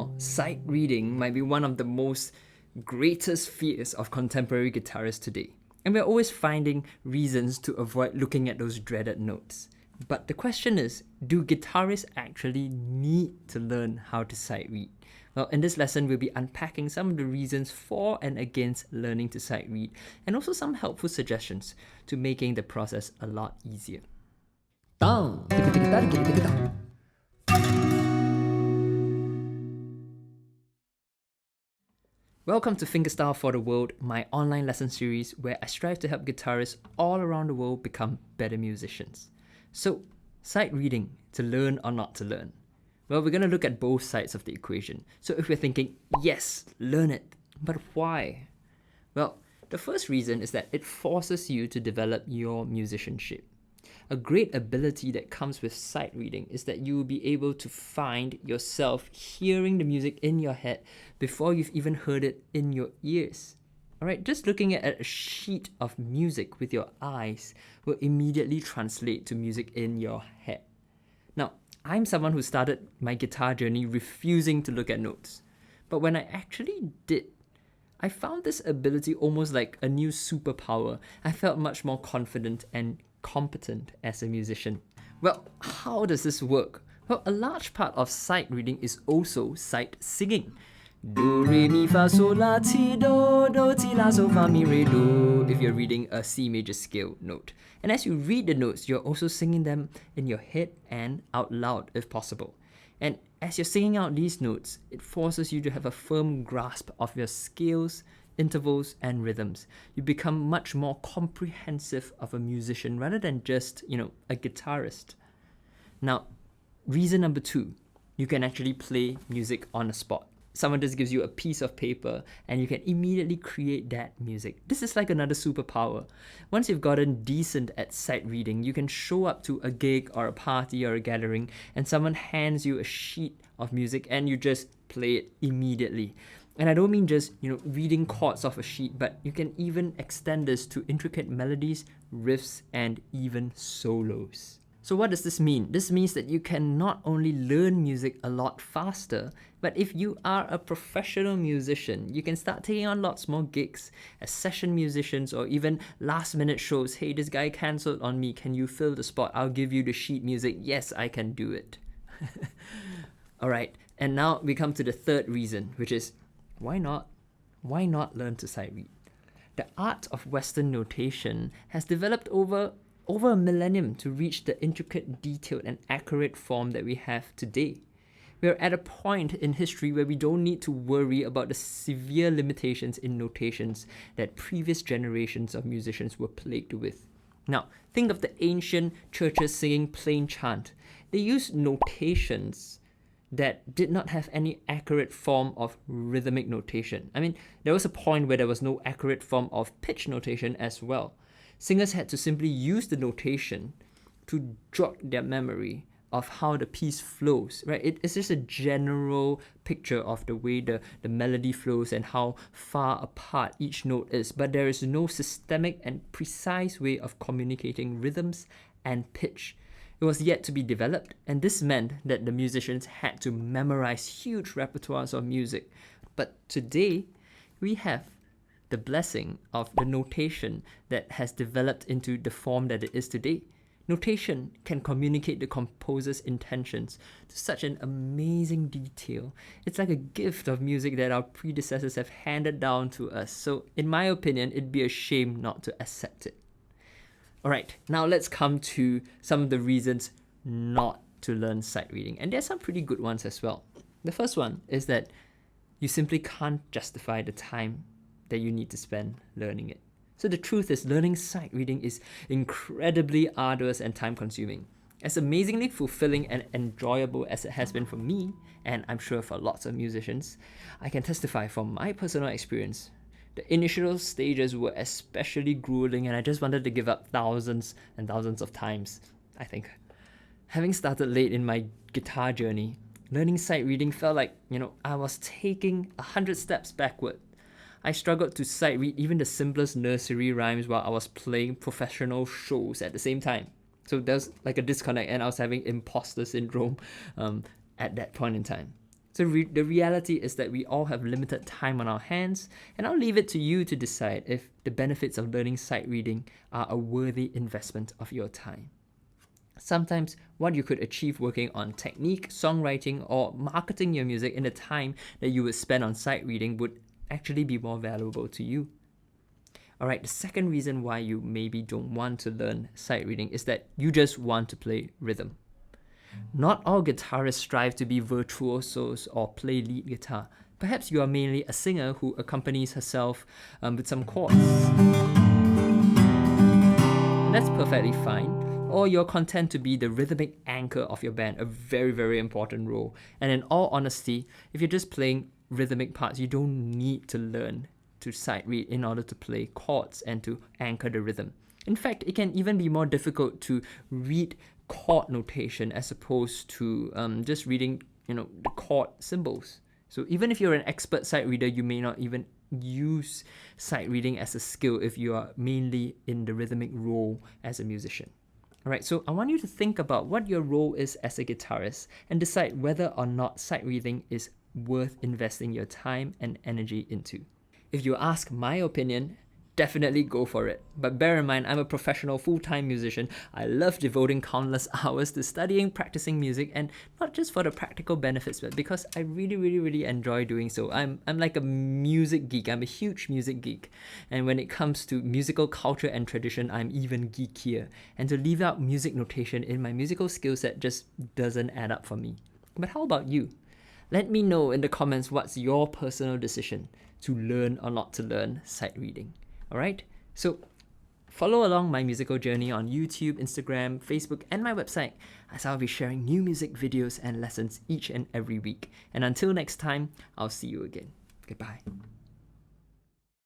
now, sight reading might be one of the most greatest fears of contemporary guitarists today. And we're always finding reasons to avoid looking at those dreaded notes. But the question is, do guitarists actually need to learn how to sight read? Well, in this lesson, we'll be unpacking some of the reasons for and against learning to sight read, and also some helpful suggestions to making the process a lot easier. Welcome to Fingerstyle For The World, my online lesson series where I strive to help guitarists all around the world become better musicians. So, sight reading, to learn or not to learn? Well, we're going to look at both sides of the equation. So if you're thinking, yes, learn it, but why? Well, the first reason is that it forces you to develop your musicianship. A great ability that comes with sight reading is that you will be able to find yourself hearing the music in your head before you've even heard it in your ears. Alright, just looking at a sheet of music with your eyes will immediately translate to music in your head. Now, I'm someone who started my guitar journey refusing to look at notes. But when I actually did, I found this ability almost like a new superpower. I felt much more confident and competent as a musician. Well, how does this work? Well, a large part of sight reading is also sight singing. Do, re, mi, fa, sol, la, ti, do, ti, la, sol, fa, mi, re, do, if you're reading a C major scale note. And as you read the notes, you're also singing them in your head and out loud if possible. And as you're singing out these notes, it forces you to have a firm grasp of your scales, intervals, and rhythms. You become much more comprehensive of a musician rather than just, a guitarist. Now, reason number 2, you can actually play music on the spot. Someone just gives you a piece of paper and you can immediately create that music. This is like another superpower. Once you've gotten decent at sight reading, you can show up to a gig or a party or a gathering and someone hands you a sheet of music and you just play it immediately. And I don't mean just, reading chords off a sheet, but you can even extend this to intricate melodies, riffs, and even solos. So what does this mean? This means that you can not only learn music a lot faster, but if you are a professional musician, you can start taking on lots more gigs as session musicians or even last minute shows. Hey, this guy cancelled on me. Can you fill the spot? I'll give you the sheet music. Yes, I can do it. Alright, and now we come to the third reason, which is why not? Why not learn to sight read? The art of Western notation has developed over a millennium to reach the intricate, detailed, and accurate form that we have today. We are at a point in history where we don't need to worry about the severe limitations in notations that previous generations of musicians were plagued with. Now, think of the ancient churches singing plain chant. They used notations that did not have any accurate form of rhythmic notation. I mean, there was a point where there was no accurate form of pitch notation as well. Singers had to simply use the notation to jog their memory of how the piece flows, right? It's just a general picture of the way the melody flows and how far apart each note is, but there is no systemic and precise way of communicating rhythms and pitch. It was yet to be developed, and this meant that the musicians had to memorize huge repertoires of music. But today, we have the blessing of the notation that has developed into the form that it is today. Notation can communicate the composer's intentions to such an amazing detail. It's like a gift of music that our predecessors have handed down to us. So, in my opinion, it'd be a shame not to accept it. Alright, now let's come to some of the reasons not to learn sight reading. And there's some pretty good ones as well. The first one is that you simply can't justify the time that you need to spend learning it. So the truth is, learning sight reading is incredibly arduous and time-consuming. As amazingly fulfilling and enjoyable as it has been for me, and I'm sure for lots of musicians, I can testify from my personal experience. The initial stages were especially grueling and I just wanted to give up thousands and thousands of times, I think. Having started late in my guitar journey, learning sight reading felt like, I was taking 100 steps backward. I struggled to sight read even the simplest nursery rhymes while I was playing professional shows at the same time. So there's like a disconnect and I was having imposter syndrome at that point in time. So the reality is that we all have limited time on our hands, and I'll leave it to you to decide if the benefits of learning sight reading are a worthy investment of your time. Sometimes what you could achieve working on technique, songwriting, or marketing your music in the time that you would spend on sight reading would actually be more valuable to you. Alright, the second reason why you maybe don't want to learn sight reading is that you just want to play rhythm. Not all guitarists strive to be virtuosos or play lead guitar. Perhaps you are mainly a singer who accompanies herself with some chords. And that's perfectly fine. Or you're content to be the rhythmic anchor of your band, a very, very important role. And in all honesty, if you're just playing rhythmic parts, you don't need to learn to sight read in order to play chords and to anchor the rhythm. In fact, it can even be more difficult to read chord notation as opposed to just reading, the chord symbols. So even if you're an expert sight reader, you may not even use sight reading as a skill if you are mainly in the rhythmic role as a musician. Alright, so I want you to think about what your role is as a guitarist and decide whether or not sight reading is worth investing your time and energy into. If you ask my opinion, definitely go for it. But bear in mind, I'm a professional full-time musician. I love devoting countless hours to studying, practicing music, and not just for the practical benefits, but because I really, really, really enjoy doing so. I'm like a music geek. I'm a huge music geek. And when it comes to musical culture and tradition, I'm even geekier. And to leave out music notation in my musical skill set just doesn't add up for me. But how about you? Let me know in the comments what's your personal decision to learn or not to learn sight reading. Alright, so follow along my musical journey on YouTube, Instagram, Facebook, and my website, as I'll be sharing new music videos and lessons each and every week. And until next time, I'll see you again. Goodbye.